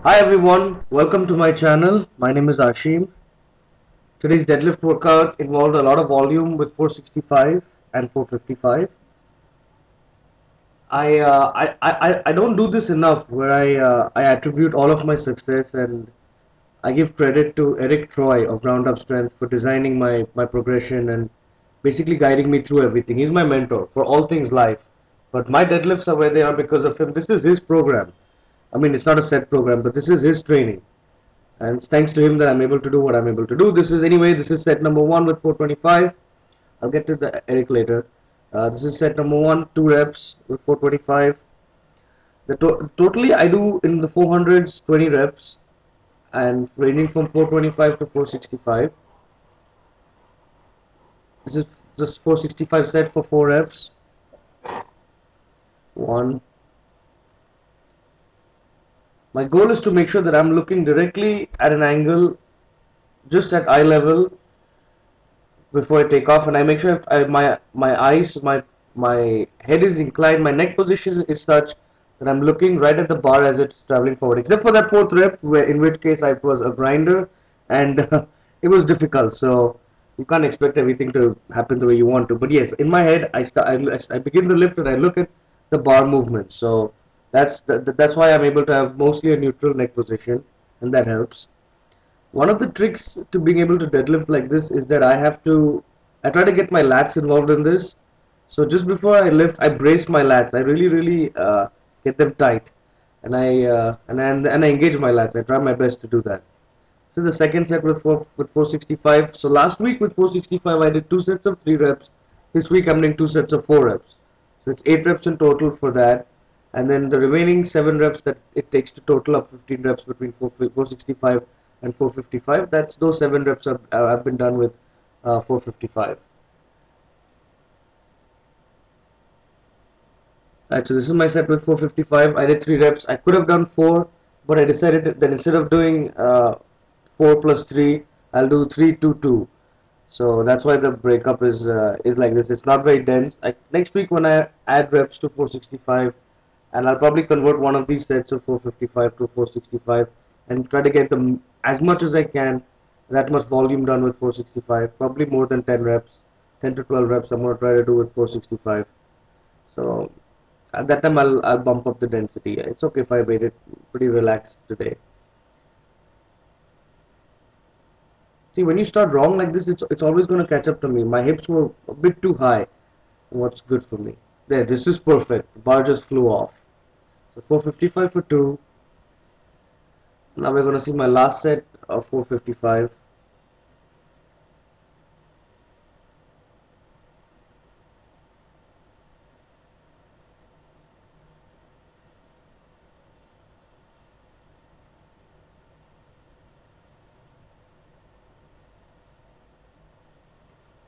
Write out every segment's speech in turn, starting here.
Hi everyone, welcome to my channel. My name is Ashim. Today's deadlift workout involved a lot of volume with 465 and 455. I don't do this enough where I attribute all of my success and I give credit to Eric Troy of Ground Up Strength for designing my progression and basically guiding me through everything. He's my mentor for all things life. But my deadlifts are where they are because of him. This is his program. I mean, it's not a set program, but this is his training. And it's thanks to him that I'm able to do what I'm able to do. This is set number 1 with 425. I'll get to the Eric later. This is set number 1, 2 reps with 425. Totally I do in the 400s 20 reps and ranging from 425 to 465. This is just 465 set for 4 reps. 1. My goal is to make sure that I'm looking directly at an angle just at eye level before I take off, and I make sure if my eyes, my head is inclined, my neck position is such that I'm looking right at the bar as it's traveling forward. Except for that fourth rep, where in which case I was a grinder, and it was difficult. So you can't expect everything to happen the way you want to. But yes, in my head, I begin to lift and I look at the bar movement. So that's why I'm able to have mostly a neutral neck position, and that helps. One of the tricks to being able to deadlift like this is that I try to get my lats involved in this. So just before I lift, I brace my lats. I really get them tight, and I engage my lats. I try my best to do that. This is the second set with 465. So last week with 465, I did 2 sets of 3 reps. This week I'm doing 2 sets of 4 reps. So it's 8 reps in total for that. And then the remaining 7 reps that it takes to total up 15 reps between 465 and 455. That's those 7 reps have been done with 455. Alright, so this is my set with 455. I did 3 reps. I could have done 4, but I decided that instead of doing 4 plus 3, I'll do 3 2 2. So that's why the breakup is like this. It's not very dense. Next week when I add reps to 465, and I'll probably convert one of these sets of 455 to 465 and try to get them as much as I can, that much volume done with 465. Probably more than 10 reps, 10 to 12 reps. I'm gonna try to do with 465. So at that time I'll bump up the density. It's okay if I made it pretty relaxed today. See, when you start wrong like this, it's always going to catch up to me. My hips were a bit too high. What's good for me? There, this is perfect. The bar just flew off. So 455 for 2. Now we're going to see my last set of 455.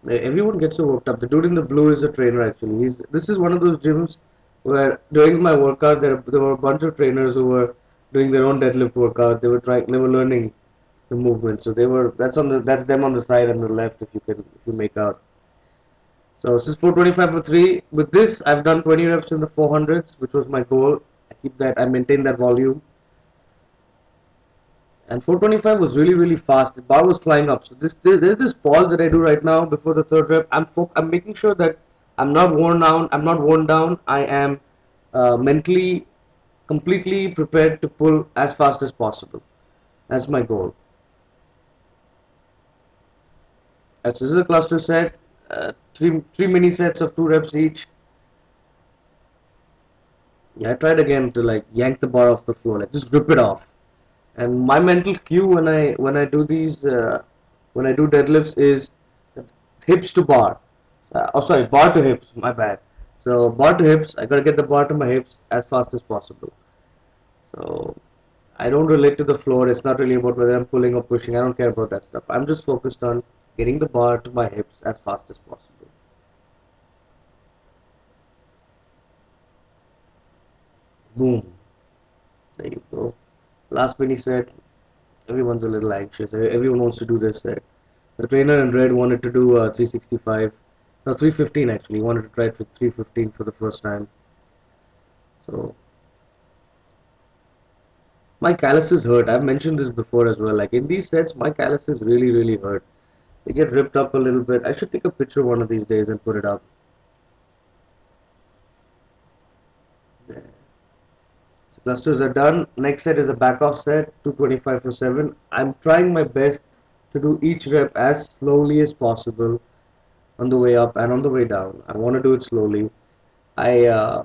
Everyone gets so worked up. The dude in the blue is a trainer actually. This is one of those gyms where during my workout there were a bunch of trainers who were doing their own deadlift workout. They were learning the movement. So that's them on the side and the left if you make out. So this is 425 for 3. With this, I've done 20 reps in the 400s, which was my goal. I maintain that volume. And 425 was really fast. The bar was flying up. So there's this pause that I do right now before the third rep. I'm making sure that I'm not worn down. I'm not worn down. I am mentally completely prepared to pull as fast as possible. That's my goal. So this is a cluster set. Three mini sets of 2 reps each. Yeah, I tried again to like yank the bar off the floor, like just rip it off. And my mental cue when I do deadlifts is hips to bar. Sorry, bar to hips. My bad. So bar to hips. I gotta get the bar to my hips as fast as possible. So I don't relate to the floor. It's not really about whether I'm pulling or pushing. I don't care about that stuff. I'm just focused on getting the bar to my hips as fast as possible. Boom. There you go. Last mini set. Everyone's a little anxious. Everyone wants to do this set. The trainer in red wanted to do 365, no 315 actually. He wanted to try it for 315 for the first time. So my calluses hurt. I've mentioned this before as well. Like in these sets, my calluses really hurt. They get ripped up a little bit. I should take a picture one of these days and put it up. There. So clusters are done. Next set is a back off set, 225 for 7. I'm trying my best to do each rep as slowly as possible on the way up and on the way down. I want to do it slowly. I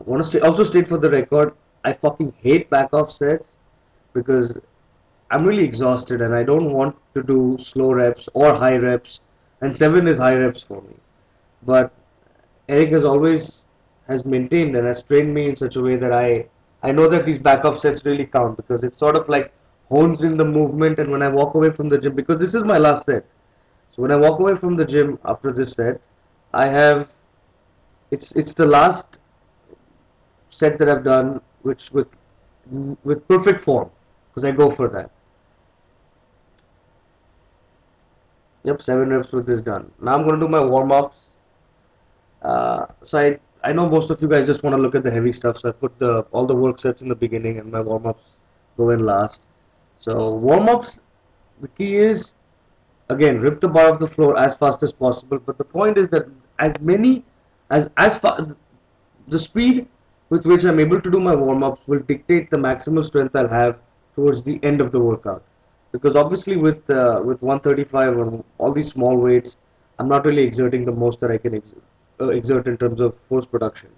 want to also state for the record, I fucking hate back off sets because I'm really exhausted and I don't want to do slow reps or high reps, and 7 is high reps for me. But Eric has maintained and has trained me in such a way that I know that these back off sets really count, because it's sort of like hones in the movement. And when I walk away from the gym, because this is my last set, so when I walk away from the gym after this set, I have it's the last set that I've done which with perfect form, because I go for that. Yep, 7 reps with this done. Now I'm going to do my warm-ups. So I know most of you guys just want to look at the heavy stuff, so I put the all the work sets in the beginning and my warm-ups go in last. So warm-ups, the key is, again, rip the bar off the floor as fast as possible. But the point is that as many as far the speed with which I'm able to do my warm-ups will dictate the maximal strength I'll have towards the end of the workout. Because obviously with 135 or all these small weights, I'm not really exerting the most that I can exert in terms of force production.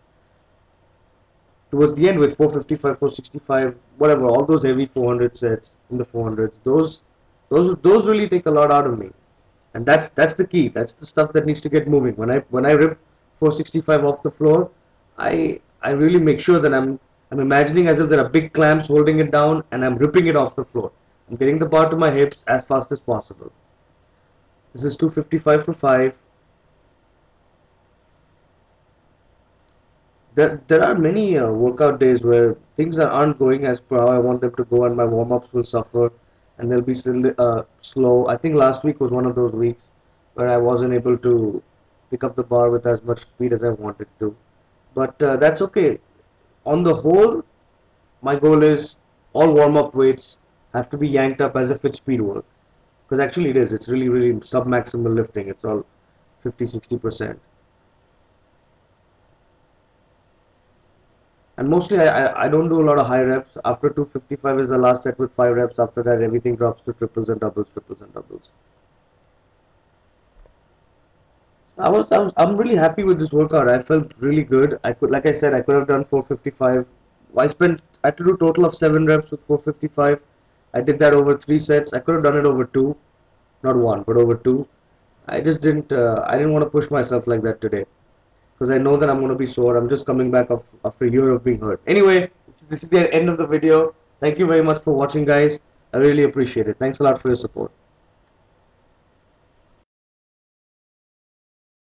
Towards the end with 455, 465, whatever, all those heavy 400 sets in the 400s, those really take a lot out of me. And that's the key. That's the stuff that needs to get moving. When I rip 465 off the floor, I really make sure that I'm imagining as if there are big clamps holding it down, and I'm ripping it off the floor. I'm getting the bar to my hips as fast as possible. This is 255 for 5. There are many workout days where things aren't going as per how I want them to go, and my warm-ups will suffer, and they'll be still slow. I think last week was one of those weeks where I wasn't able to pick up the bar with as much speed as I wanted to. But that's okay. On the whole, my goal is all warm-up weights have to be yanked up as if it's speed work. Because actually it is. It's really sub-maximal lifting. It's all 50-60%. And mostly I don't do a lot of high reps. After 255 is the last set with 5 reps. After that everything drops to triples and doubles, triples and doubles. I'm really happy with this workout. I felt really good. Like I said, I could have done 455. I had to do a total of 7 reps with 455. I did that over 3 sets. I could have done it over 2, not 1, but over 2. I just didn't. I didn't want to push myself like that today, because I know that I'm going to be sore. I'm just coming back after a year of being hurt. Anyway, this is the end of the video. Thank you very much for watching, guys. I really appreciate it. Thanks a lot for your support.